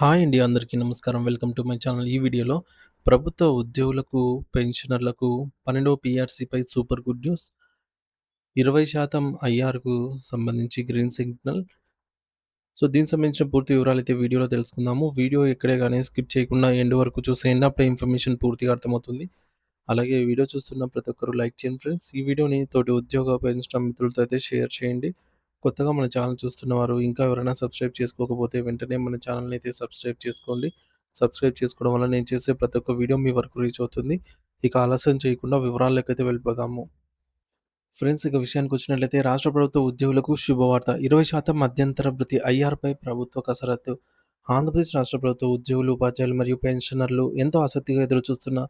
Hi అండి. అందరికీ నమస్కారం. Welcome to my channel. ఈ వీడియోలో ప్రభుత్వ ఉద్యోగులకు, పెన్షనర్లకు 12వ పీఆర్సీపై సూపర్ గుడ్ న్యూస్. 20% ఐఆర్‌కు సంబంధించి గ్రీన్ సిగ్నల్. దీనికి సంబంధించిన పూర్తి వివరాలైతే వీడియోలో తెలుసుకుందాము. వీడియో ఎక్కడే గాని స్కిప్ చేయకుండా ఎండ్ వరకు చూసేయండి. అప్పుడే ఇన్ఫర్మేషన్ పూర్తిగా అర్థమవుతుంది. అలాగే వీడియో చూస్తున్న ప్రతి ఒక్కరు లైక్ చేయండి ఫ్రెండ్స్. ఈ వీడియోని తోటి ఉద్యోగ పెన్షన్ మిత్రులతో అయితే షేర్ చేయండి. కొత్తగా మన ఛానల్ చూస్తున్నవారు ఇంకా ఎవరైనా సబ్స్క్రైబ్ చేసుకోకపోతే వెంటనే మన ఛానల్‌ని అయితే సబ్స్క్రైబ్ చేసుకోండి. సబ్స్క్రైబ్ చేసుకోవడం వల్ల నేను చేసే ప్రతి ఒక్క వీడియో మీ వరకు రీచ్ అవుతుంది. ఇక ఆలస్యం చేయకుండా వివరాల్లోకైతే వెళ్ళిపోదాము. ఫ్రెండ్స్, ఇక విషయానికొచ్చినట్లయితే రాష్ట్ర ప్రభుత్వ ఉద్యోగులకు శుభవార్త. 20% మధ్యంతర భృతి ఐఆర్‌పై ప్రభుత్వ కసరత్తు. ఆంధ్రప్రదేశ్ రాష్ట్ర ప్రభుత్వ ఉద్యోగులు, ఉపాధ్యాయులు మరియు పెన్షనర్లు ఎంతో ఆసక్తిగా ఎదురుచూస్తున్న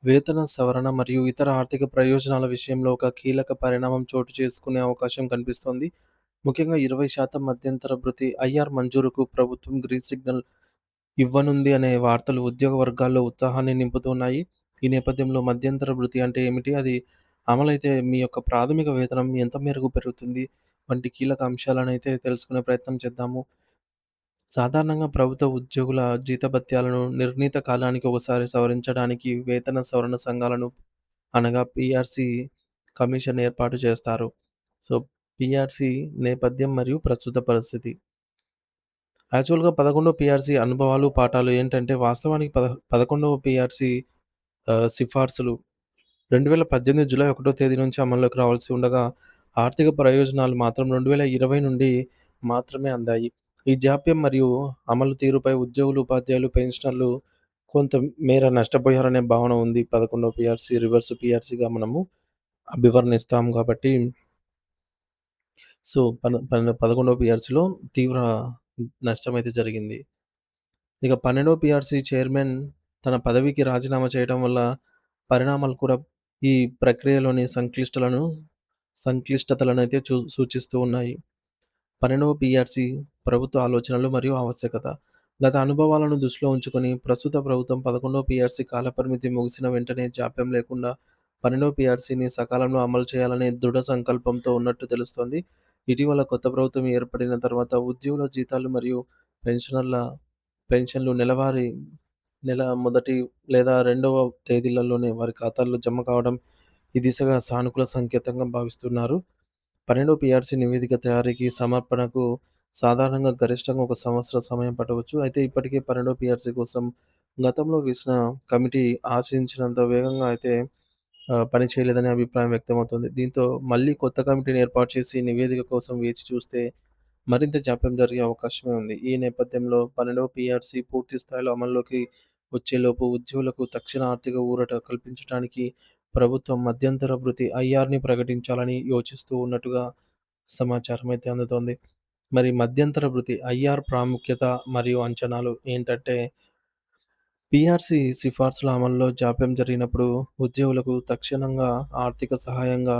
వేతన సవరణ మరియు ఇతర ఆర్థిక ప్రయోజనాల విషయంలో ఒక కీలక పరిణామం చోటు చేసుకునే అవకాశం కనిపిస్తోంది. ముఖ్యంగా 20% మధ్యంతర భృతి ఐఆర్ మంజూరుకు ప్రభుత్వం గ్రీన్ సిగ్నల్ ఇవ్వనుంది అనే వార్తలు ఉద్యోగ వర్గాల్లో ఉత్సాహాన్ని నింపుతున్నాయి. ఈ నేపథ్యంలో మధ్యంతర భృతి అంటే ఏమిటి? అది అమలైతే మీ యొక్క ప్రాథమిక వేతనం ఎంత మేరకు పెరుగుతుంది? వంటి కీలక అంశాలనైతే తెలుసుకునే ప్రయత్నం చేద్దాము. సాధారణంగా ప్రభుత్వ ఉద్యోగుల జీతభత్యాలను నిర్ణీత కాలానికి ఒకసారి సవరించడానికి వేతన సవరణ సంఘాలను అనగా పీఆర్సీ కమిషన్ ఏర్పాటు చేస్తారు. సో, పీఆర్సీ నేపథ్యం మరియు ప్రస్తుత పరిస్థితి. యాక్చువల్‌గా 11 పీఆర్సీ అనుభవాలు, పాఠాలు ఏంటంటే వాస్తవానికి 11వ పీఆర్సీ సిఫార్సులు 2018 జూలై 1 తేదీ నుంచి అమల్లోకి రావాల్సి ఉండగా, ఆర్థిక ప్రయోజనాలు మాత్రం 2020 నుండి మాత్రమే అందాయి. ఈ జాప్యం మరియు అమలు తీరుపై ఉద్యోగులు, ఉపాధ్యాయులు, పెన్షనర్లు కొంత మేర నష్టపోయారనే భావన ఉంది. 11వ పీఆర్సీ రివర్స్ పీఆర్సీగా మనము అభివర్ణిస్తాం కాబట్టి, సో, 11వ పీఆర్సీలో తీవ్ర నష్టమైతే జరిగింది. ఇక 12వ పీఆర్సీ చైర్మన్ తన పదవికి రాజీనామా చేయడం వల్ల పరిణామాలు కూడా ఈ ప్రక్రియలోని సంక్లిష్టతలనైతే సూచిస్తూ ఉన్నాయి. 12వ పీఆర్సీ ప్రభుత్వ ఆలోచనలు మరియు ఆవశ్యకత. గత అనుభవాలను దృష్టిలో ఉంచుకొని ప్రస్తుత ప్రభుత్వం 11వ పీఆర్సీ కాలపరిమితి ముగిసిన వెంటనే జాప్యం లేకుండా 12వ పీఆర్సీని సకాలంలో అమలు చేయాలనే దృఢ సంకల్పంతో ఉన్నట్టు తెలుస్తోంది. ఇటీవల కొత్త ప్రభుత్వం ఏర్పడిన తర్వాత ఉద్యోగుల జీతాలు మరియు పెన్షనర్ల పెన్షన్లు నెల మొదటి లేదా రెండవ తేదీలలోనే వారి ఖాతాల్లో జమ కావడం ఈ దిశగా సానుకూల సంకేతంగా భావిస్తున్నారు. 12 పీఆర్సీ నివేదిక తయారీకి, సమర్పణకు సాధారణంగా గరిష్టంగా ఒక సంవత్సరం సమయం పట్టవచ్చు. అయితే ఇప్పటికే 12 పీఆర్సీ కోసం గతంలో వేసిన కమిటీ ఆశించినంత వేగంగా అయితే పని చేయలేదనే అభిప్రాయం వ్యక్తమవుతుంది. దీంతో మళ్ళీ కొత్త కమిటీని ఏర్పాటు చేసి నివేదిక కోసం వేచి చూస్తే మరింత జాప్యం జరిగే అవకాశమే ఉంది. ఈ నేపథ్యంలో 12వ పీఆర్సీ పూర్తి స్థాయిలో అమల్లోకి వచ్చేలోపు ఉద్యోగులకు తక్షణ ఆర్థిక ఊరట కల్పించడానికి ప్రభుత్వం మధ్యంతర భృతి ఐఆర్‌ని ప్రకటించాలని యోచిస్తూ ఉన్నట్టుగా సమాచారం అయితే అందుతోంది. మరి మధ్యంతర భృతి ఐఆర్ ప్రాముఖ్యత మరియు అంచనాలు ఏంటంటే, పీఆర్సీ సిఫార్సుల అమల్లో జాప్యం జరిగినప్పుడు ఉద్యోగులకు తక్షణంగా ఆర్థిక సహాయంగా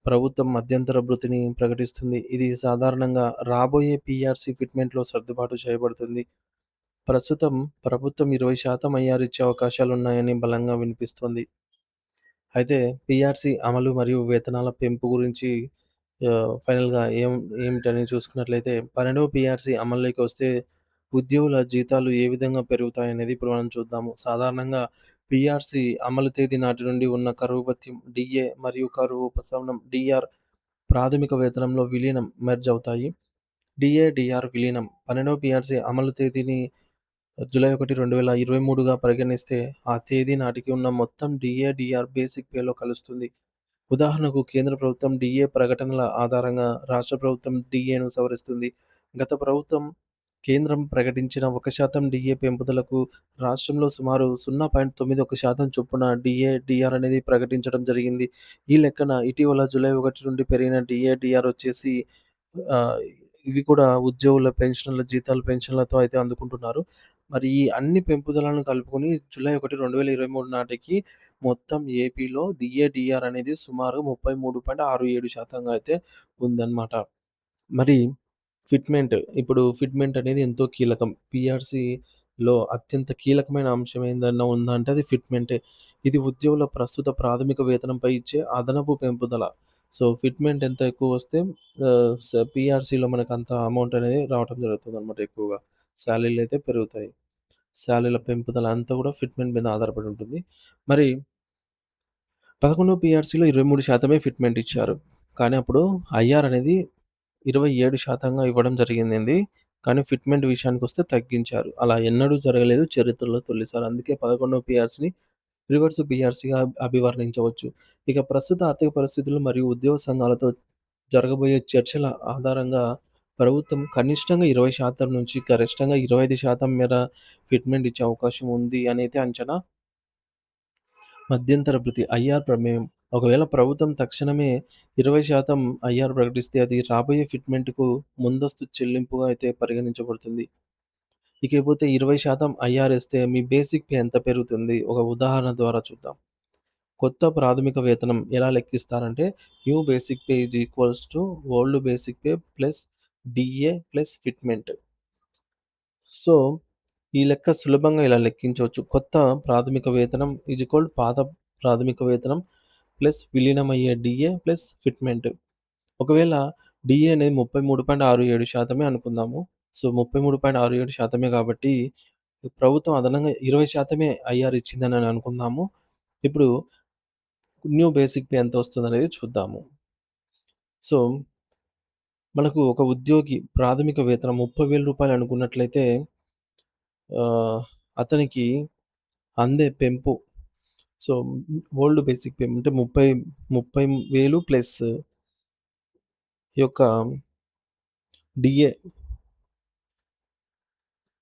ప్రభుత్వం మధ్యంతర భృతిని ప్రకటిస్తుంది. ఇది సాధారణంగా రాబోయే పీఆర్సీ ఫిట్‌మెంట్‌లో సర్దుబాటు చేయబడుతుంది. ప్రస్తుతం ప్రభుత్వం 20% ఐఆర్ ఇచ్చే అవకాశాలున్నాయని బలంగా వినిపిస్తోంది. అయితే పీఆర్సీ అమలు మరియు వేతనాల పెంపు గురించి ఫైనల్‌గా ఏమిటని చూసుకున్నట్లయితే 12వ పీఆర్సీ అమల్లోకి వస్తే ఉద్యోగుల జీతాలు ఏ విధంగా పెరుగుతాయనేది ఇప్పుడు మనం చూద్దాము. సాధారణంగా పీఆర్సీ అమలు తేదీ నాటి నుండి ఉన్న కరువు భత్యం డీఏ మరియు కరువు ఉపశమనం డీఆర్ ప్రాథమిక వేతనంలో విలీనం మెర్జ్ అవుతాయి. డీఏ, డీఆర్ విలీనం 12వ పీఆర్సీ అమలు తేదీని జూలై 1, 2023గా పరిగణిస్తే ఆ తేదీ నాటికి ఉన్న మొత్తం డీఏ, డీఆర్ బేసిక్ పేలో కలుస్తుంది. ఉదాహరణకు కేంద్ర ప్రభుత్వం డీఏ ప్రకటనల ఆధారంగా రాష్ట్ర ప్రభుత్వం డీఏను సవరిస్తుంది. గత ప్రభుత్వం కేంద్రం ప్రకటించిన 1% డీఏ పెంపుదలకు రాష్ట్రంలో సుమారు 0.91% చొప్పున డీఏ, డీఆర్ అనేది ప్రకటించడం జరిగింది. ఈ లెక్కన ఇటీవల జూలై 1 నుండి పెరిగిన డీఏ, డీఆర్ వచ్చేసి ఆహ్, ఇవి కూడా ఉద్యోగుల పెన్షన్‌ల జీతాలు, పెన్షన్‌లతో అయితే అందుకుంటున్నారు. మరి ఈ అన్ని పెంపుదలను కలుపుకొని జూలై 1, 2023 నాటికి మొత్తం ఏపీలో డీఏ, డీఆర్ అనేది సుమారు 33.67% అయితే ఉందన్నమాట. మరి ఇప్పుడు ఫిట్‌మెంట్ అనేది ఎంతో కీలకం. పీఆర్‌సీలో అత్యంత కీలకమైన అంశం ఏదన్నా ఉందా అంటే అది ఫిట్‌మెంటే. ఇది ఉద్యోగుల ప్రస్తుత ప్రాథమిక వేతనంపై ఇచ్చే అదనపు పెంపుదల. సో, ఫిట్‌మెంట్ ఎంత ఎక్కువొస్తే పీఆర్‌సీలో మనకంత అమౌంట్ అనేది రావటం జరుగుతుందనమాట ఎక్కువగా. సాలరీలయితే పెరుగుతాయి. సాలరీల పెంపుదల అంతా కూడా ఫిట్‌మెంట్ మీద ఆధారపడి ఉంటుంది. మరి 11 పీఆర్‌సీలో 23% ఫిట్‌మెంట్ ఇచ్చారు. కానీ అప్పుడు ఐఆర్ అనేది 27%గా ఇవ్వడం జరిగిందండి. కానీ ఫిట్‌మెంట్ విషయానికొస్తే తగ్గించారు. అలా ఎన్నడూ జరగలేదు చరిత్రలో తొలిసారి. అందుకే 11వ పీఆర్‌సీని రివర్స్ పీఆర్‌సీగా అభివర్ణించవచ్చు. ఇక ప్రస్తుత ఆర్థిక పరిస్థితులు మరియు ఉద్యోగ సంఘాలతో జరగబోయే చర్చల ఆధారంగా ప్రభుత్వం కనిష్టంగా 20% నుంచి గరిష్టంగా 25% మేర ఫిట్‌మెంట్ ఇచ్చే అవకాశం ఉంది అనైతే అంచనా. మధ్యంతర భృతి ఐఆర్ ప్రమేయం. ఒకవేళ ప్రభుత్వం తక్షణమే 20% ఐఆర్ ప్రకటిస్తే అది రాబోయే ఫిట్‌మెంట్‌కు ముందస్తు చెల్లింపుగా అయితే పరిగణించబడుతుంది. ఇకపోతే 20% ఐఆర్ ఏస్తే మీ బేసిక్ పే ఎంత పెరుగుతుంది? ఒక ఉదాహరణ ద్వారా చూద్దాం. కొత్త ప్రాథమిక వేతనం ఎలా లెక్కిస్తారంటే new basic pay is equals to old basic pay plus DA plus fitment. So, ఈ లెక్క సులభంగా ఇలా లెక్కించవచ్చు. కొత్త ప్రాథమిక వేతనం ఈజ్ ఈక్వల్ పాత ప్రాథమిక వేతనం ప్లస్ విలీనమయ్యే డీఏ ప్లస్ ఫిట్‌మెంట్. ఒకవేళ డీఏ అనేది 33.67% అనుకుందాము. సో, 33.67% కాబట్టి ప్రభుత్వం అదనంగా 20% ఐఆర్ ఇచ్చిందని అనుకుందాము. ఇప్పుడు న్యూ బేసిక్ పే ఎంత వస్తుందనేది చూద్దాము. సో, మనకు ఒక ఉద్యోగి ప్రాథమిక వేతనం రూ. 30,000 అనుకున్నట్లయితే ఆహ్, అతనికి అందే పెంపు. సో, ఓల్డ్ బేసిక్ పే అంటే 30,000 ప్లస్ ఈ యొక్క డీఏ.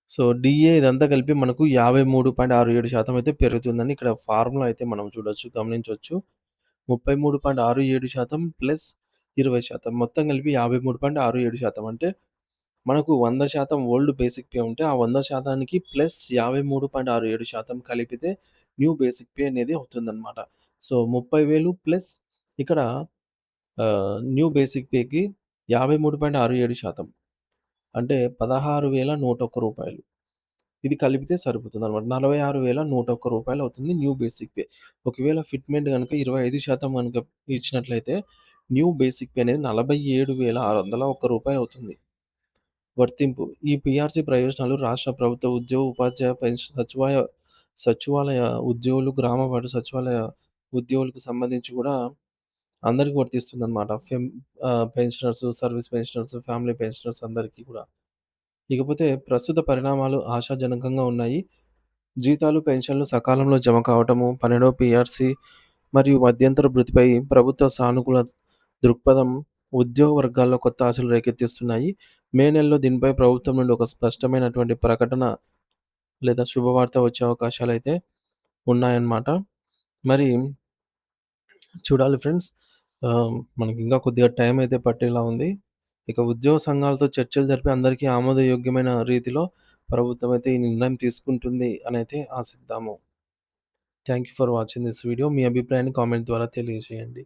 సో, డీఏ ఇదంతా కలిపి మనకు 53.67% అయితే పెరుగుతుందని ఇక్కడ ఫార్ములా అయితే మనం చూడొచ్చు, గమనించొచ్చు. 33.67% ప్లస్ 20% మొత్తం కలిపి 53.67% అంటే మనకు 100% ఓల్డ్ బేసిక్ పే ఉంటే, ఆ 100%కి ప్లస్ 53.67% కలిపితే న్యూ బేసిక్ పే అనేది అవుతుందనమాట. సో, 30,000 ప్లస్ ఇక్కడ న్యూ బేసిక్ పేకి 53.67% అంటే రూ. 16,101 ఇది కలిపితే సరిపోతుందనమాట. రూ. 46,101 అవుతుంది న్యూ బేసిక్ పే. ఒకవేళ ఫిట్‌మెంట్ గనుక 25% గనుక ఇచ్చినట్లయితే న్యూ బేసిక్ పే అనేది రూ. 47,601 అవుతుంది. వర్తింపు. ఈ పీఆర్‌సీ ప్రయోజనాలు రాష్ట్ర ప్రభుత్వ ఉద్యోగ, ఉపాధ్యాయ, సచివాలయ ఉద్యోగులు, గ్రామ వార్డు సచివాలయ ఉద్యోగులకు సంబంధించి కూడా అందరికి వర్తిస్తుందనమాట. Pensioners, service pensioners, family pensioners అందరికీ కూడా. ఇకపోతే ప్రస్తుత పరిణామాలు ఆశాజనకంగా ఉన్నాయి. జీతాలు, పెన్షన్లు సకాలంలో జమ కావటము, 12వ పీఆర్‌సీ మరియు మధ్యంతర భృతిపై ప్రభుత్వ సానుకూల దృక్పథం ఉద్యోగ వర్గాల్లో కొత్త ఆశలు రేకెత్తిస్తున్నాయి. మే నెలలో దీనిపై ప్రభుత్వం నుండి ఒక స్పష్టమైనటువంటి ప్రకటన లేదా శుభవార్త వచ్చే అవకాశాలైతే ఉన్నాయన్నమాట. మరి చూడాలి ఫ్రెండ్స్. మనకింకా కొద్దిగా టైం అయితే పట్టేలా ఉంది. ఇక ఉద్యోగ సంఘాలతో చర్చలు జరిపి అందరికీ ఆమోదయోగ్యమైన రీతిలో ప్రభుత్వం అయితే ఈ నిర్ణయం తీసుకుంటుంది అనైతే ఆశిద్దాము. Thank you for watching this video. మీ అభిప్రాయాన్ని కామెంట్ ద్వారా తెలియజేయండి.